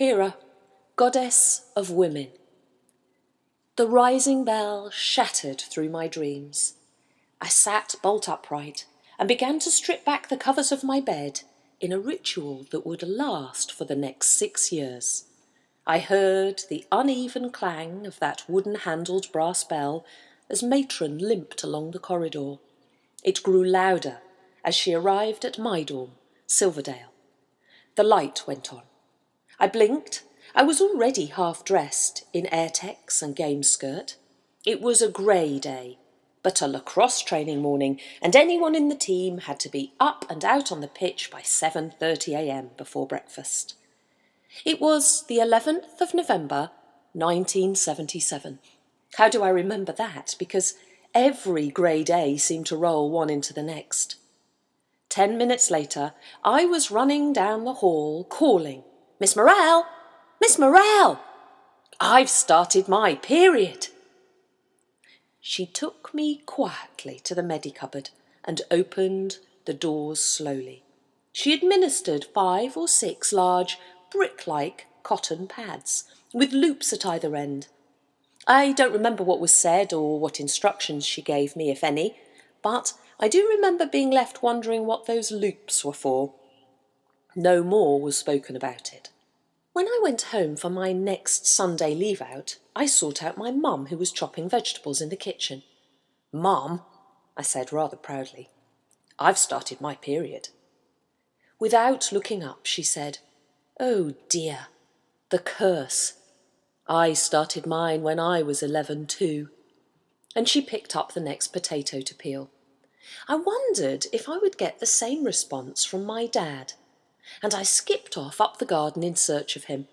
Hera, goddess of women. The rising bell shattered through my dreams. I sat bolt upright and began to strip back the covers of my bed in a ritual that would last for the next 6 years. I heard the uneven clang of that wooden-handled brass bell as matron limped along the corridor. It grew louder as she arrived at my dorm, Silverdale. The light went on. I blinked. I was already half-dressed in Airtex and game skirt. It was a grey day, but a lacrosse training morning, and anyone in the team had to be up and out on the pitch by 7:30 a.m. before breakfast. It was the 11th of November, 1977. How do I remember that? Because every grey day seemed to roll one into the next. 10 minutes later, I was running down the hall calling, "Miss Morrell! Miss Morrell! I've started my period!" She took me quietly to the medicupboard and opened the doors slowly. She administered 5 or 6 large, brick-like cotton pads with loops at either end. I don't remember what was said or what instructions she gave me, if any, but I do remember being left wondering what those loops were for. No more was spoken about it. When I went home for my next Sunday leave-out, I sought out my mum, who was chopping vegetables in the kitchen. "Mum," I said rather proudly, "I've started my period." Without looking up, she said, "Oh dear, the curse. I started mine when I was 11 too." And she picked up the next potato to peel. I wondered if I would get the same response from my dad, and I skipped off up the garden in search of him.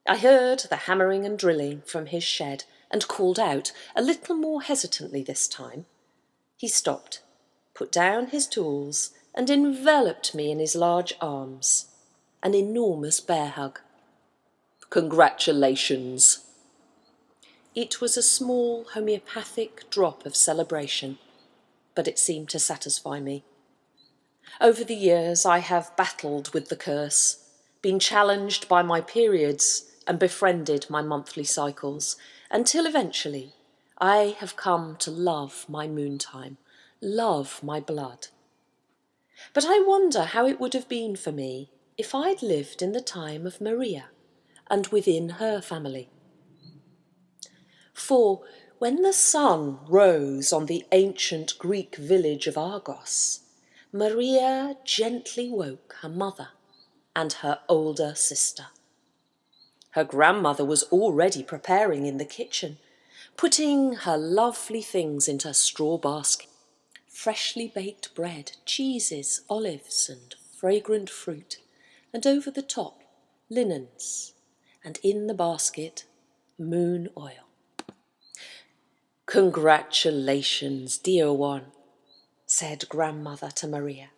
I heard the hammering and drilling from his shed and called out, a little more hesitantly this time. He stopped, put down his tools, and enveloped me in his large arms. An enormous bear hug. "Congratulations." It was a small homeopathic drop of celebration, but it seemed to satisfy me. Over the years I have battled with the curse, been challenged by my periods and befriended my monthly cycles, until eventually I have come to love my moontime, love my blood. But I wonder how it would have been for me if I'd lived in the time of Maria and within her family. For when the sun rose on the ancient Greek village of Argos, Maria gently woke her mother and her older sister. Her grandmother was already preparing in the kitchen, putting her lovely things into a straw basket. Freshly baked bread, cheeses, olives, and fragrant fruit, and over the top, linens, and in the basket, moon oil. "Congratulations, dear one," said grandmother to Maria.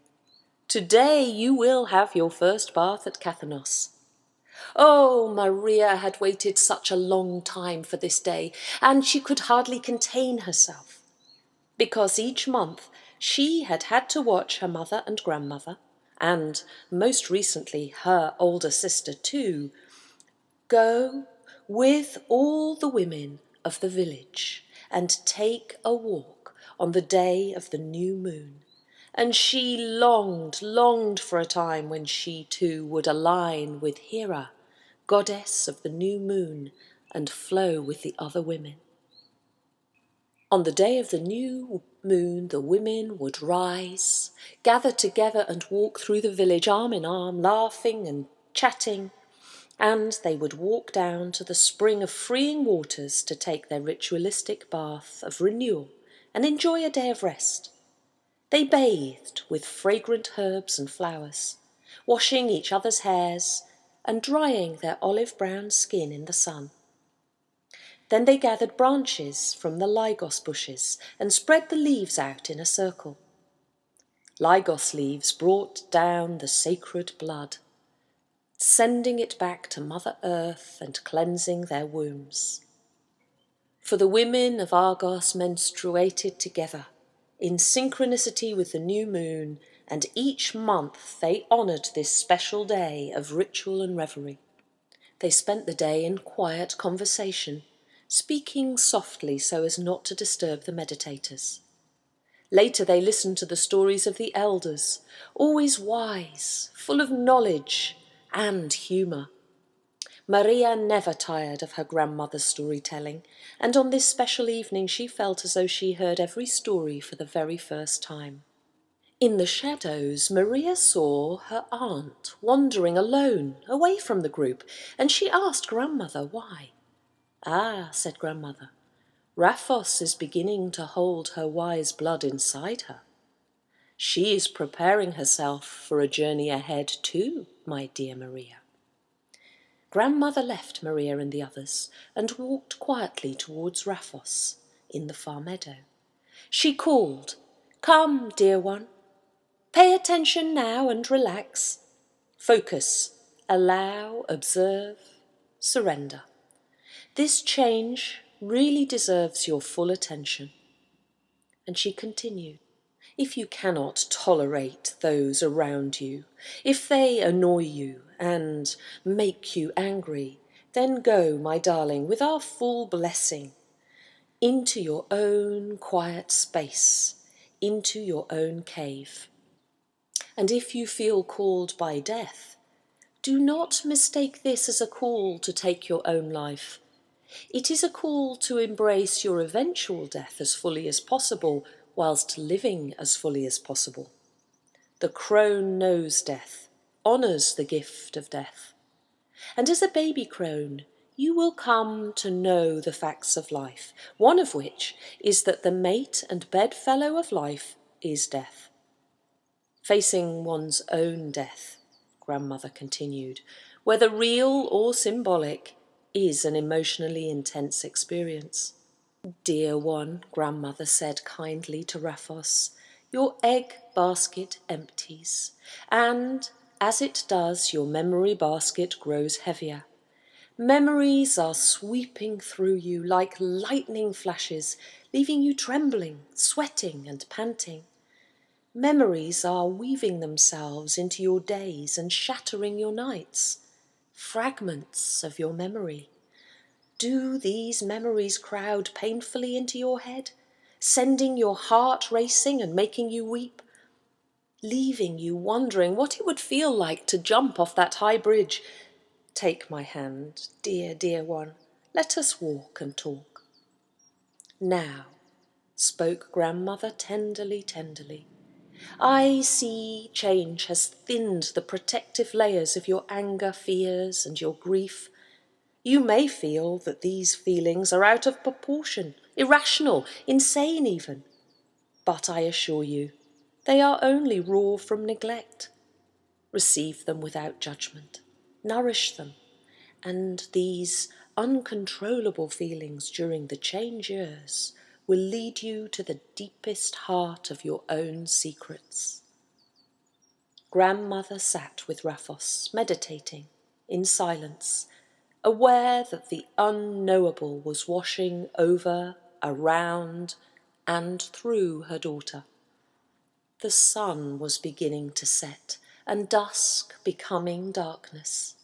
"Today you will have your first bath at Kathanos." Oh, Maria had waited such a long time for this day, and she could hardly contain herself, because each month she had had to watch her mother and grandmother, and most recently her older sister too, go with all the women of the village and take a walk on the day of the new moon. And she longed for a time when she too would align with Hera, goddess of the new moon, and flow with the other women. On the day of the new moon, the women would rise, gather together and walk through the village arm in arm, laughing and chatting, and they would walk down to the spring of freeing waters to take their ritualistic bath of renewal and enjoy a day of rest. They bathed with fragrant herbs and flowers, washing each other's hairs and drying their olive-brown skin in the sun. Then they gathered branches from the Lygos bushes and spread the leaves out in a circle. Lygos leaves brought down the sacred blood, sending it back to Mother Earth and cleansing their wombs. For the women of Argos menstruated together, in synchronicity with the new moon, and each month they honoured this special day of ritual and reverie. They spent the day in quiet conversation, speaking softly so as not to disturb the meditators. Later they listened to the stories of the elders, always wise, full of knowledge and humour. Maria never tired of her grandmother's storytelling, and on this special evening she felt as though she heard every story for the very first time. In the shadows, Maria saw her aunt wandering alone, away from the group, and she asked grandmother why. "Ah," said grandmother, "Raphos is beginning to hold her wise blood inside her. She is preparing herself for a journey ahead too, my dear Maria." Grandmother left Maria and the others and walked quietly towards Raphos in the far meadow. She called, "Come, dear one. Pay attention now and relax. Focus, allow, observe, surrender. This change really deserves your full attention." And she continued, "If you cannot tolerate those around you, if they annoy you and make you angry, then go, my darling, with our full blessing, into your own quiet space, into your own cave. And if you feel called by death, do not mistake this as a call to take your own life. It is a call to embrace your eventual death as fully as possible, whilst living as fully as possible. The crone knows death, honours the gift of death. And as a baby crone, you will come to know the facts of life, one of which is that the mate and bedfellow of life is death. Facing one's own death, grandmother continued, whether real or symbolic, is an emotionally intense experience. "Dear one," grandmother said kindly to Raphos, "your egg basket empties, and as it does, your memory basket grows heavier. Memories are sweeping through you like lightning flashes, leaving you trembling, sweating and panting. Memories are weaving themselves into your days and shattering your nights. Fragments of your memory. Do these memories crowd painfully into your head, sending your heart racing and making you weep, leaving you wondering what it would feel like to jump off that high bridge? Take my hand, dear, dear one. Let us walk and talk." "Now," spoke grandmother tenderly, tenderly, "I see change has thinned the protective layers of your anger, fears, and your grief. You may feel that these feelings are out of proportion, irrational, insane even. But I assure you, they are only raw from neglect. Receive them without judgment, nourish them, and these uncontrollable feelings during the change years will lead you to the deepest heart of your own secrets." Grandmother sat with Raphos, meditating, in silence, aware that the unknowable was washing over, around, and through her daughter. The sun was beginning to set, and dusk becoming darkness,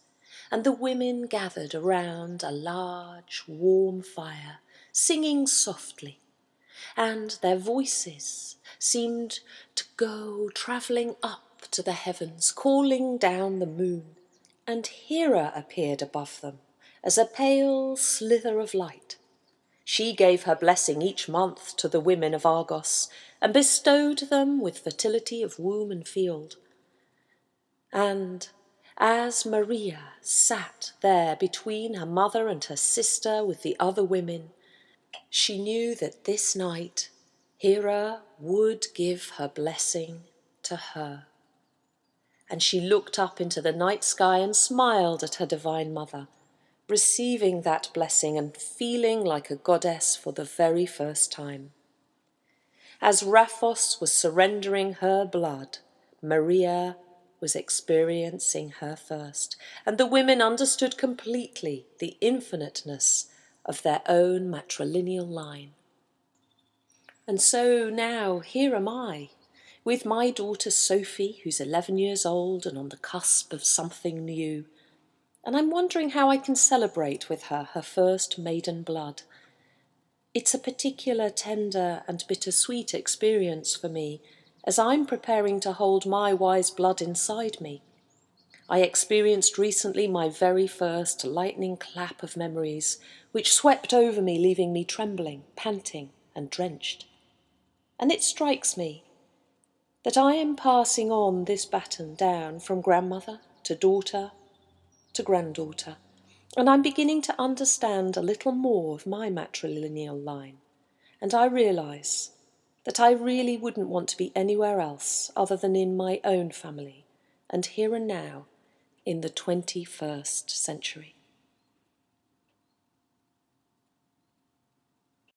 and the women gathered around a large, warm fire, singing softly, and their voices seemed to go travelling up to the heavens, calling down the moon, and Hera appeared above them as a pale slither of light. She gave her blessing each month to the women of Argos, and bestowed them with fertility of womb and field. And as Maria sat there between her mother and her sister with the other women, she knew that this night Hera would give her blessing to her. And she looked up into the night sky and smiled at her divine mother, receiving that blessing and feeling like a goddess for the very first time. As Raphos was surrendering her blood, Maria was experiencing her first, and the women understood completely the infiniteness of their own matrilineal line. And so now here am I, with my daughter Sophie, who's 11 years old and on the cusp of something new, and I'm wondering how I can celebrate with her first maiden blood. It's a particular tender and bittersweet experience for me, as I'm preparing to hold my wise blood inside me. I experienced recently my very first lightning clap of memories, which swept over me, leaving me trembling, panting, and drenched. And it strikes me that I am passing on this baton down from grandmother to daughter to granddaughter, and I'm beginning to understand a little more of my matrilineal line, and I realise that I really wouldn't want to be anywhere else other than in my own family, and here and now, in the 21st century.